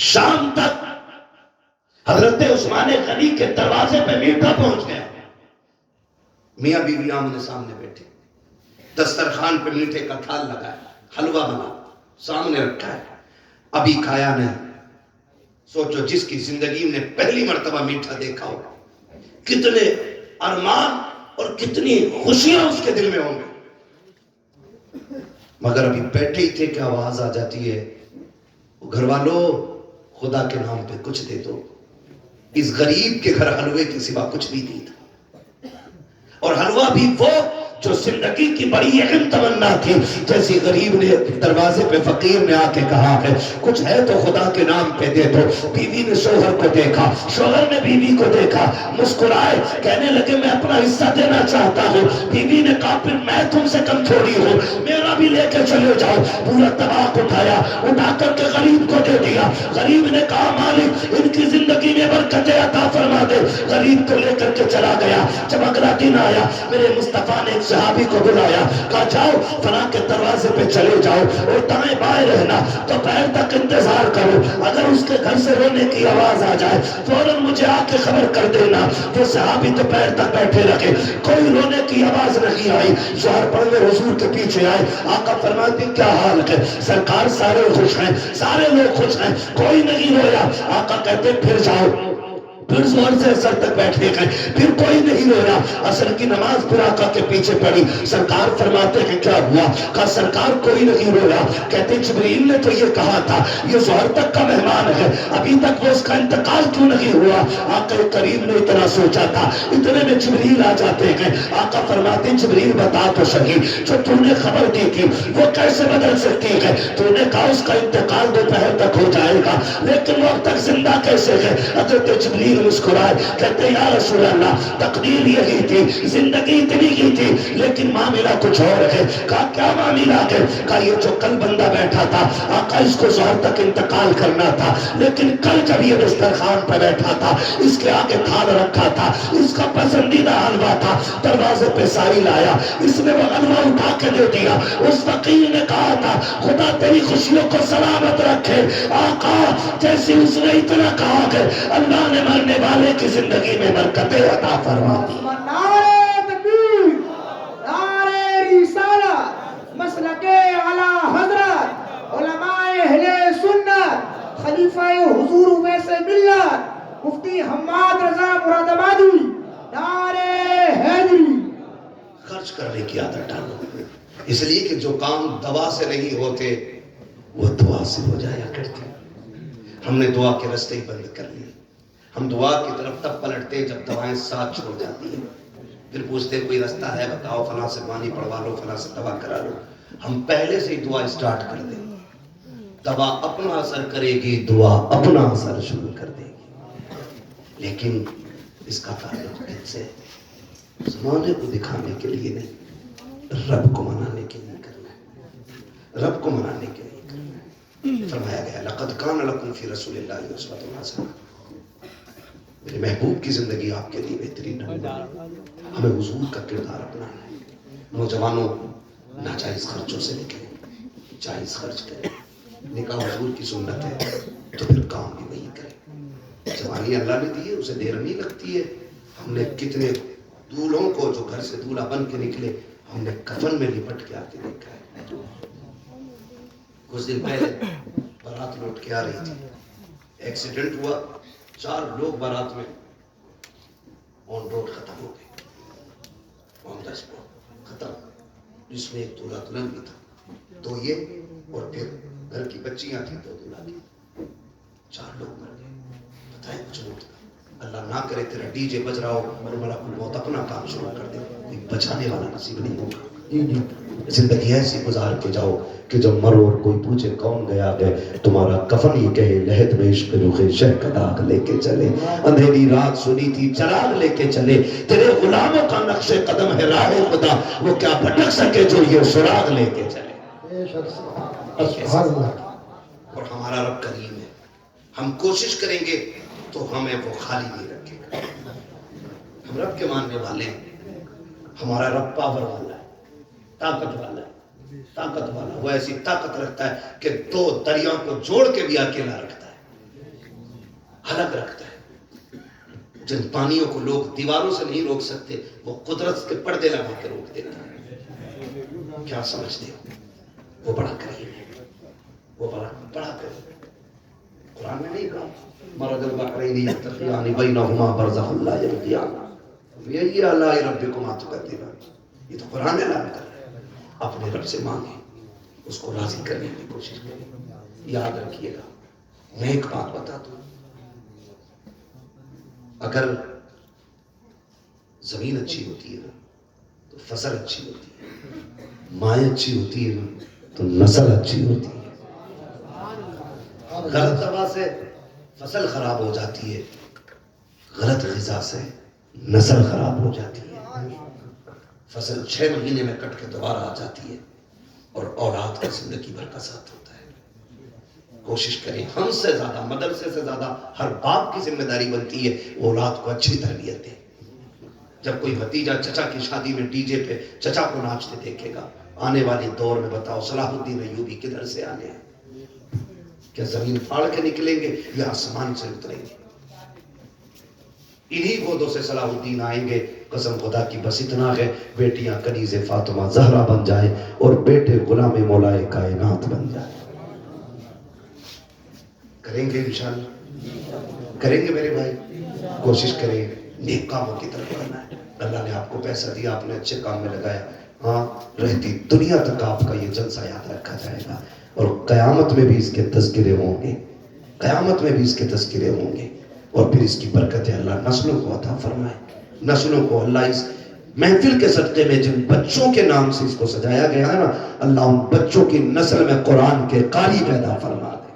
شام تک حضرت عثمان غنی کے دروازے پہ میٹھا پہنچ گیا. میاں بیوی آمنے سامنے بیٹھے, دسترخوان پہ میٹھے کا تھال لگا ہے, حلوہ بنا سامنے رکھا ہے, ابھی کھایا نہیں. سوچو جس کی زندگی نے پہلی مرتبہ میٹھا دیکھا ہو, کتنے ارمان اور کتنی خوشیاں اس کے دل میں ہوں گی. مگر ابھی بیٹھے ہی تھے کہ آواز آ جاتی ہے, گھر والوں خدا کے نام پہ کچھ دے دو. اس غریب کے گھر حلوے کے سوا کچھ بھی نہیں تھا, اور حلوہ بھی وہ جو زندگی کی بڑی اہم تمنا تھی. جیسے غریب نے دروازے پہ فقیر نے آ کے کہا ہے کچھ ہے تو خدا کے نام پہ دے دو. بیوی نے شوہر کو دیکھا, شوہر نے بیوی کو دیکھا, مسکرائے, کہنے لگے میں اپنا حصہ دینا چاہتا ہوں. بیوی نے کہا پھر میں تم سے کم تھوڑی ہوں, میرا بھی لے کے چلے جاؤ. پورا طبق اٹھایا, اٹھا کر کے غریب کو دے دیا. غریب نے کہا مالک ان کی زندگی میں برکتیں عطا فرما دے. غریب کو لے کر کے چلا گیا. جب اگلا دن آیا, میرے مصطفیٰ نے صحابی کو بلایا, کہا جاؤ فلاں کے دروازے پہ چلے جاؤ اور دائیں بائیں رہنا, دوپہر تک انتظار کرو. اگر اس کے گھر سے رونے کی آواز آ جائے فوراً مجھے آ کے خبر کر دینا. وہ صحابی دوپہر تک بیٹھے رہے, کوئی رونے کی آواز نہیں آئی. شوہر پڑھنے حضور کے پیچھے آئے, آقا فرماتے کیا حال ہے؟ سرکار سارے خوش ہیں, سارے لوگ خوش ہیں, کوئی نہیں رویا. آقا کہتے پھر جاؤ. پھر زور سے اثر تک بیٹھے گئے, پھر کوئی نہیں رویا. اثر کی نماز پھر آقا کے پیچھے پڑھی. سرکار فرماتے ہیں کیا ہوا؟ کہا سرکار کوئی نہیں رویا. کہتے جبریل نے تو یہ کہا تھا یہ ظہر تک کا مہمان ہے, ابھی تک وہ اس کا انتقال کیوں نہیں ہوا؟ آقا کریم نے اتنا سوچا تھا, اتنے میں جبریل آ جاتے ہیں. آقا فرماتے ہیں جبریل بتا تو صحیح, جو تم نے خبر دی تھی وہ کیسے بدل سکتی ہے؟ تو نے کہا اس کا انتقال دوپہر تک ہو جائے گا, لیکن وہ اب تک زندہ کیسے ہے؟ حضرت جبریل مسکرائے, کہتے یا رسول اللہ تقدیر یہی تھی, زندگی اتنی ہی تھی, لیکن معاملہ کچھ اور ہے. کہا کیا معاملہ ہے؟ کہا یہ جو کل بندہ بیٹھا تھا آقا اس کو ظہر تک انتقال کرنا تھا, لیکن کل جب یہ دسترخوان پہ بیٹھا تھا اس کے آگے تھال رکھا تھا, اس کا پسندیدہ حلوہ تھا, دروازے پہ سائل آیا, اس نے وہ حلوہ اٹھا کے دے دیا. اس فقیر نے کہا تھا خدا تیری خوشیوں کو سلامت رکھے. آقا جیسے اس نے اتنا کہا کہ اللہ نے مرنے والے کی زندگی میں برکتیں عطا فرما دی. نعرہ تکبیر, نعرہ رسالت, مسلک اعلی حضرت, علماء اہل سنت, خلیفہ حضور اویس ملت, مفتی حماد رضا مراد آبادی, نعرہ حیدری. خرچ کرنے کی عادت ڈالو, اس لیے کہ جو کام دوا سے نہیں ہوتے وہ دعا سے ہو جایا کرتے. ہم نے دعا کے رستے ہی بند کر لیے. ہم دعا کی طرف تب پلٹتے جب دوائیں ساتھ چھوڑ جاتی ہیں, پھر پوچھتے کوئی رستہ ہے بتاؤ, فلاں سے پانی پڑوا لو, فلاں سے دوا کرا لو. ہم پہلے سے ہی دعا اسٹارٹ کر دیں, دوا اپنا اثر کرے گی, دعا اپنا اثر شروع کر دے گی. لیکن اس کا تعلق دل سے, زمانے کو دکھانے کے لیے نہیں, رب کو منانے کے لیے کرنا ہے, رب کو منانے کے لیے کرنا ہے. فرمایا گیا لقد کان لکم فی رسول اللہ اسوۃ حسنہ, میرے محبوب کی زندگی آپ کے لیے بہترین نمونہ ہے. ہمیں حضور کا کردار اپنانا ہے. نوجوانوں ناجائز خرچوں سے نکلیں, جائز خرچ کریں. نکاح حضور کی سنت ہے تو پھر کام بھی وہی کریں. جوانی اللہ نے دی ہے, اسے دیر نہیں لگتی ہے. ہم نے کتنے دولہوں کو جو گھر سے دولہا بن کے نکلے ہم نے کفن میں لپٹ کے آتے دیکھا ہے. کچھ دن پہلے بارات لوٹ کے آ رہی تھی, ایکسیڈنٹ ہوا, 4 لوگ بارات میں آن روڈ ختم ہو گئے, آن دا اسپاٹ ختم. جس میں ایک دولہا دلہن بھی تھا, 2 یہ اور پھر گھر کی بچیاں تھیں 2 دولہا کی, 4 لوگ مر گئے. پتہ ہے کچھ نہیں. اللہ نہ کرے تیرا ڈی جے بج رہا ہو اور ملک الموت اپنا کام شروع کر دے, کوئی بچانے والا نصیب نہیں ہوگا. زندگی ایسی گزار کے جاؤ کہ جب مرو اور کوئی پوچھے کون گیا گئے, تمہارا کفن یہ کہے لہد میں عشق رخ شہ کا داغ لے کے چلے. اندھیری رات سنی تھی چراغ لے کے چلے, تیرے غلاموں کا نقش قدم ہے راہ خدا, وہ کیا بھٹک سکے جو یہ سراغ لے کے چلے. اور ہمارا رب کریم ہے, ہم کوشش کریں گے تو ہمیں وہ خالی نہیں رکھے گا. ہم رب کے ماننے والے ہیں. ہمارا رب پاور والا ہے, طاقت والا ہے, طاقت والا. وہ ایسی طاقت رکھتا ہے کہ 2 دریا کو جوڑ کے بھی اکیلا رکھتا ہے. الگ رکھتا ہے. جن پانیوں کو لوگ دیواروں سے نہیں روک سکتے وہ قدرت کے پردے لگا کے روک دیتا ہے. کیا سمجھتے ہو؟ وہ بڑا کریم ہے، وہ بڑا کریم ہے. قرآن میں نہیں کہا مرد البحرین یلتقیان بینہما برزخ لا یبغیان فبأی آلاء ربکما تکذبان. یہ تو قرآن اعلان کر رہا ہے. اپنے رب سے مانگیں، اس کو راضی کرنے کی کوشش کریں. یاد رکھیے گا، میں ایک بات بتا دوں، اگر زمین اچھی ہوتی ہے نا تو فصل اچھی ہوتی ہے، مائیں اچھی ہوتی ہے نا تو نسل اچھی ہوتی ہے. غلط دوا سے فصل خراب ہو جاتی ہے، غلط غذا سے نسل خراب ہو جاتی ہے. فصل 6 مہینے میں کٹ کے دوبارہ آ جاتی ہے اور اولاد کا زندگی بھر کا ساتھ ہوتا ہے. کوشش کریں، ہم سے زیادہ، مدرسے سے زیادہ ہر باپ کی ذمہ داری بنتی ہے وہ اولاد کو اچھی تربیت دے. جب کوئی بھتیجا چچا کی شادی میں ڈی جے پہ چچا کو ناچتے دیکھے گا، آنے والے دور میں بتاؤ صلاح الدین ایوبی کدھر سے آنے ہیں؟ کیا زمین پھاڑ کے نکلیں گے یا آسمان سے اتریں گے؟ انہی گودوں سے صلاح الدین آئیں گے. قسم خدا کی بس اتنا ہے، بیٹیاں کنیز فاطمہ زہرا بن جائیں اور بیٹے غلام مولائے کائنات بن جائیں. کریں گے انشاءاللہ، کریں گے میرے بھائی. کوشش کریں، نیک کاموں کی طرف بڑھنا ہے. اللہ نے آپ کو پیسہ دیا، آپ نے اچھے کام میں لگایا، ہاں رہتی دنیا تک آپ کا یہ جلسہ یاد رکھا جائے گا اور قیامت میں بھی اس کے تذکرے ہوں گے، قیامت میں بھی اس کے تذکرے ہوں گے. اور پھر اس کی برکتیں اللہ نسلوں کو عطا فرمائے. نسلوں کو اللہ اس محفل کے صدقے میں جن بچوں کے نام سے اس کو سجایا گیا ہے نا، اللہ ان بچوں کی نسل میں قرآن کے قاری پیدا فرما دے.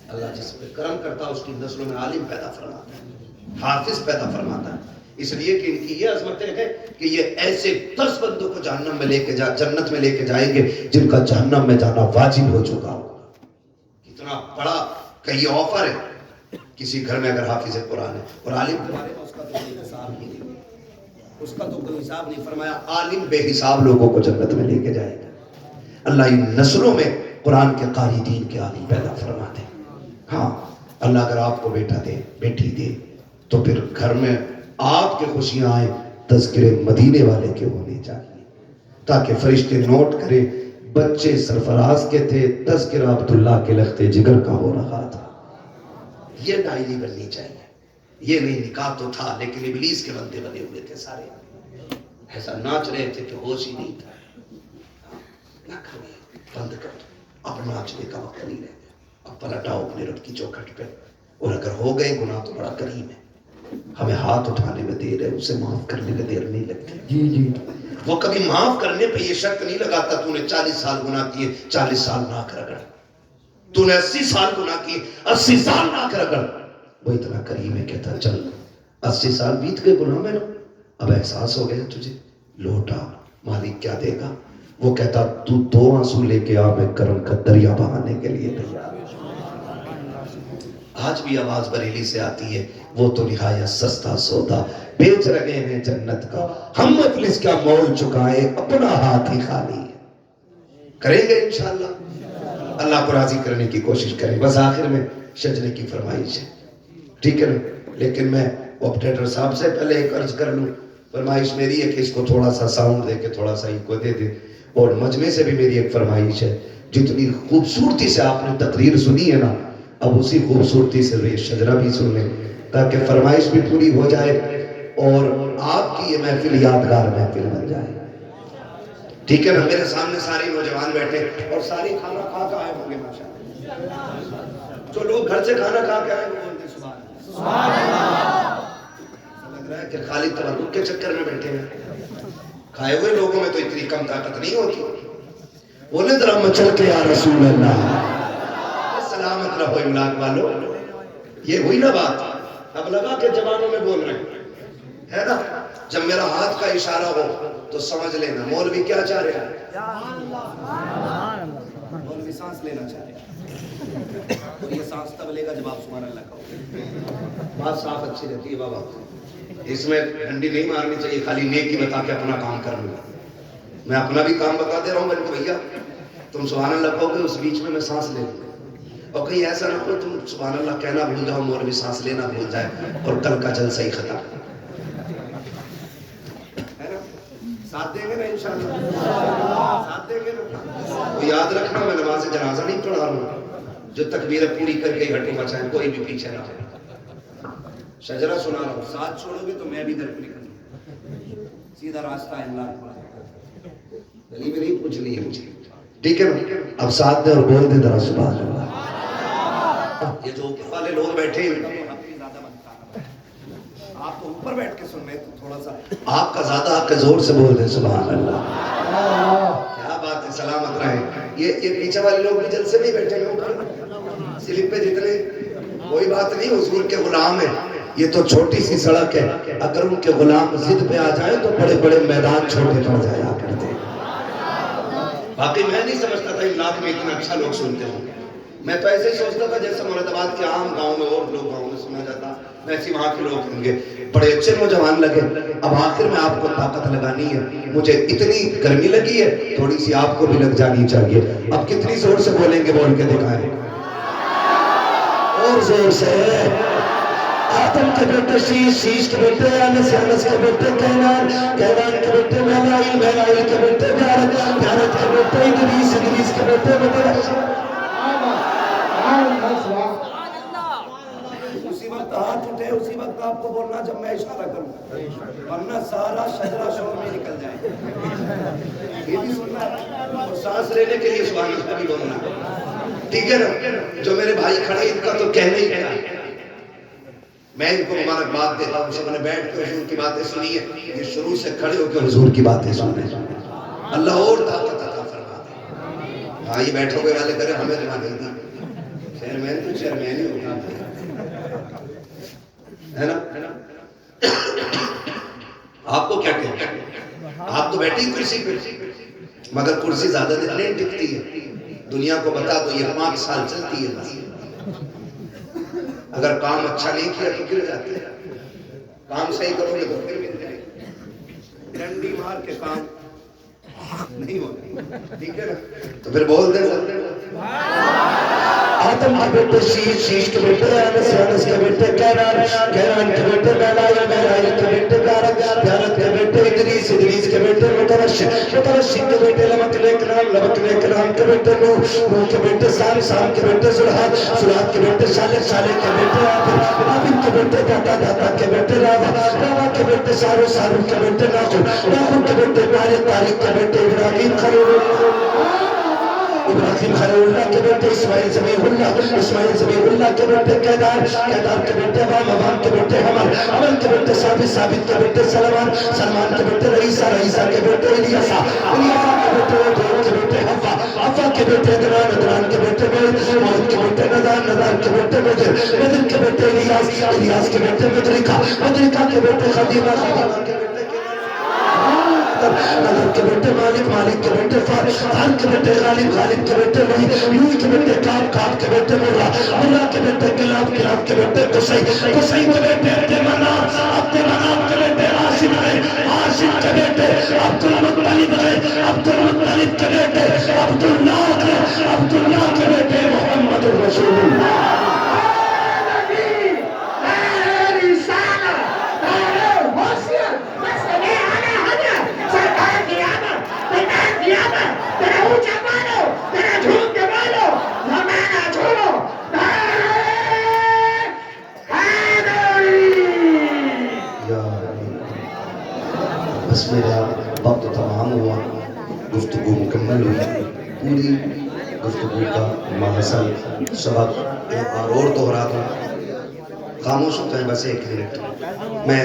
اللہ جس پہ کرم کرتا ہے اس کی نسلوں میں عالم پیدا فرماتا ہے، حافظ پیدا فرماتا ہے. اس لیے کہ ان کی یہ عظمتیں ہیں کہ یہ ایسے 10 بندوں کو جہنم میں لے کے جنت میں لے کے جائیں گے جن کا جہنم میں جانا واجب ہو چکا ہوگا. کتنا بڑا کہ یہ آفر ہے. کسی گھر میں اگر حافظ قرآن ہے اور عالم تمہارے پاس، اس کا تو کوئی حساب نہیں ہے، اس کا تو کوئی حساب نہیں. فرمایا عالم بے حساب لوگوں کو جنت میں لے کے جائے گا. اللہ ان نسلوں میں قرآن کے قاری دین کے عالم پیدا فرما دے. ہاں اللہ اگر آپ کو بیٹا دے، بیٹی دے، تو پھر گھر میں آپ کے خوشیاں آئیں تذکرے مدینے والے کے ہونے چاہیے، تاکہ فرشتے نوٹ کریں بچے سرفراز کے تھے، تذکرہ عبداللہ کے لخت جگر کا ہو رہا تھا. یہ ڈائری بننی چاہیے. یہ نہیں نکاح تو تھا لیکن ابلیس کے بندے بنے ہوئے تھے سارے، ایسا ناچ رہے تھے کہ ہوش ہی نہیں تھا. نہ کرو، بند کر دو. اب ناچنے کا وقت نہیں رہ گیا. اب پلٹاؤ اپنے رب کی چوکھٹ پہ. اور اگر ہو گئے گناہ تو بڑا کریم ہے، ہمیں ہاتھ اٹھانے میں دیر ہے، اسے معاف کرنے میں دیر نہیں لگتی. جی جی، وہ کبھی معاف کرنے پہ یہ شرط نہیں لگاتا تو نے 40 سال گناہ کیے 40 سال ناک رگڑ، تو نے 80 سال گناہ کیے 80 سال ناک رگڑ. وہ اتنا کریم ہے، کہتا چل 80 سال بیت گئے گناہ میں، اب احساس ہو گیا تجھے، لوٹا. مالک کیا دے گا؟ وہ کہتا تو 2 آنسو لے کے آ، میں کرم کا دریا بہانے کے لیے تیار. آج بھی آواز بریلی سے آتی ہے، وہ تو نہایت سستا سودا بیچ رہے ہیں جنت کا، ہم مفلس کیا مول چکائے، اپنا ہاتھ ہی خالی ہے. کریں گے انشاءاللہ. اللہ کو راضی کرنے کی کوشش کریں. بس آخر میں شجرے کی فرمائش ہے، ٹھیک ہے نا؟ لیکن میں آپریٹر صاحب سے پہلے ایک عرض کر لوں. فرمائش میری ہے کہ اس کو تھوڑا سا ساؤنڈ دے کے تھوڑا سا ایکو دے دے. اور مجمع سے بھی میری ایک فرمائش ہے، جتنی خوبصورتی سے آپ نے تقریر سنی ہے نا، اب اسی خوبصورتی سے یہ شجرہ بھی سن لیں تاکہ فرمائش بھی پوری ہو جائے اور آپ کی یہ محفل یادگار محفل بن جائے. ٹھیک ہے نا؟ میرے سامنے سارے نوجوان بیٹھے اور سارے کھانا کھا کے آئے ہوں گے ماشاءاللہ. جو لوگ گھر سے کھانا کھا کے آئے وہ بولتے سبحان اللہ. لگ رہا ہے کہ خالی تبرک کے چکر میں بیٹھے ہیں. کھائے ہوئے لوگوں میں تو اتنی کم طاقت نہیں ہوتی. بولے ذرا مچل کے یا رسول اللہ. سلامت رہو املاک والو. یہ ہوئی نا بات. اب لگا کہ جوانوں میں بول رہے ہیں، ہے نا؟ جب میرا ہاتھ کا اشارہ ہو تو سمجھ لینا مولوی کیا چاہ رہے ہیں. مولوی سانس لینا چاہ رہے ہیں، اور یہ سانس تب لے گا جب آپ سبحان اللہ کہو. بات صاف اچھی رہتی ہے بابا، اس میں ڈنڈی نہیں مارنی چاہیے. خالی نیکی بتا کے اپنا کام کر لوں. میں اپنا بھی کام بتا دے رہا ہوں بلکہ بھیا تم سبحان اللہ کہو گے اس بیچ میں سانس لے لوں. اور کہیں ایسا نہ ہو تم سبحان اللہ کہنا بھول جاؤ، مولوی سانس لینا بھول جائے اور کل کا جلسہ ہی ختم. ساتھ دیں گے نا انشاءاللہ؟ ساتھ دیں گے نا؟ تو یاد رکھنا میں نماز جنازہ نہیں پڑھا رہا ہوں. جو تکبیریں پوری کر کے گھٹو بچائیں کوئی بھی پیچھے نہ ہو. شجرہ سنا رہا ہوں، ساتھ چھوڑو گے تو میں بھی در کو نکل جاؤں. سیدھا راستہ ہے اللہ کا. گلی میں نہیں پوچھ لی ہے مجھے، ٹھیک ہے نا؟ اب ساتھ دے اور بول دے ذرا سبحان اللہ. یہ جو اوپر والے لوگ بیٹھے ہیں آپ تو اوپر بیٹھ کے سن رہے تو تھوڑا سا آپ کا زیادہ آپ کے زور سے بول دیں سبحان اللہ. کیا بات ہے، سلامت رہے. یہ پیچھے والے لوگ بھی جلسے نہیں بیٹھے ہیں سلپ پہ جتنے، کوئی بات نہیں، حضور کے غلام ہیں. یہ تو چھوٹی سی سڑک ہے، اگر ان کے غلام ضد پہ آ جائیں تو بڑے بڑے میدان چھوٹے پڑ جایا کرتے. باقی میں نہیں سمجھتا تھا املاک میں اتنا اچھا لوگ سنتے ہوں. میں تو ایسے ہی سوچتا تھا جیسے مراد آباد کے عام گاؤں میں اور لوگ گاؤں میں سنا جاتا ویسے وہاں کے لوگ ہوں گے. بڑے اچھے نوجوان لگے. اب آخر میں آپ کو طاقت لگانی ہے. مجھے اتنی گرمی لگی ہے، تھوڑی سی آپ کو بھی لگ جانی چاہیے. اب کتنی زور سے بولیں گے، بول کے دکھائیں اور زور سے. آدم کے بیٹے شیش، شیش کے بیٹے انس، انس کے بیٹے کینان، کینان کے بیٹے میلائیل، میلائیل کے بیٹے بیارت، بیارت کے بیٹے ادریس، ادریس کے بیٹے مدرس. اسی وقت ہاتھ اٹھے، اسی وقت آپ کو بولنا جب میں اشارہ کروں، ورنہ سارا شجرہ شور میں نکل جائے. یہ بھی سننا اور سانس لینے کے لیے سبحان اللہ بھی بولنا، ٹھیک ہے نا؟ جو میرے بھائی کھڑے ان کا تو کہنا ہی کیا، میں ان کو مبارکباد دیتا ہوں. سب نے بیٹھ کے حضور کی باتیں سنی ہے، یہ شروع سے کھڑے ہو کے حضور کی باتیں سن رہے ہیں. اللہ اور طاقت عطا فرما دے. ہاں یہ بیٹھو گے والے کرے ہمیں دعا دے دی. چیئرمین تو چیئرمین ہی ہوگا ہے نا. آپ کو کیا کہتے ہیں، آپ تو بیٹھی کرسی پہ، مگر کرسی زیادہ دن نہیں ٹکتی ہے. دنیا کو بتا دو یہ 5 سال چلتی ہے بس. اگر کام اچھا نہیں کیا تو گر جاتے ہیں. کام صحیح کرو گے تو پھر ملتے ہیں. ڈنڈی مار کے کام نہیں ہوتا، ٹھیک ہے نا؟ تو پھر بول دیں آدم کے بیٹے شیش، شیش کے بیٹے انس، انس کے بیٹے کینان، کینان کے بیٹے میلائیل، میلائیل کے بیٹے بیارت، بیارت کے بیٹے ادریس، ادریس کے بیٹے مدرش، مدرش کے بیٹے لمک لیکنام، لمک لیکنام کے بیٹے نوح، نوح کے بیٹے سام، سام کے بیٹے زلحاد، زلحاد کے بیٹے صالح، صالح کے بیٹے عابد، عابد کے بیٹے داتا، داتا کے بیٹے راوا، راوا کے بیٹے سارو، سارو کے بیٹے ناخن، ناخن کے بیٹے طارق، طارق کے بیٹے ابراہیم خلیل اللہ، ابراہیم خلیل اللہ کے بیٹے اسماعیل ذبیح اللہ، اسماعیل ذبیح اللہ کے بیٹے کیدار، کیدار کے بیٹے عوام، عوام کے بیٹے حمل، حمل کے بیٹے ثابت، ثابت کے بیٹے سلمان، سلمان کے بیٹے رئیسہ، رئیسہ کے بیٹے الیاسا، الیاسا کے بیٹے عدول کے بیٹے حفا، حفا کے بیٹے ادنان، ادنان کے بیٹے موت، موت کے بیٹے ندان، ندان کے بیٹے بدر، بدر کے بیٹے الیاس، الیاس کے بیٹے مدرکہ، مدرکہ کے بیٹے خدیمہ، خدیمہ کے بیٹے نظر کے بیٹے مالک، مالک کے بیٹے فارغ، فارغ کے بیٹے غالب، غالب کے بیٹے لوئی، لوئی کے بیٹے کعب، کعب کے بیٹے مرہ، مرہ کے بیٹے کلاب، کلاب کے بیٹے قصی، قصی کے بیٹے عبد مناف، عبد مناف کے بیٹے ہاشم ہے، ہاشم کے بیٹے عبد المطلب ہے، عبد المطلب کے بیٹے عبد اللہ ہے، عبد اللہ کے بیٹے محمد رسول اللہ. بس میرا وقت تمام ہوا، گفتگو مکمل ہوئی. پوری گفتگو کا محصل سبق ایک بار اور دوہرا دوں. خاموش ہوتا ہے بس 1 منٹ. میں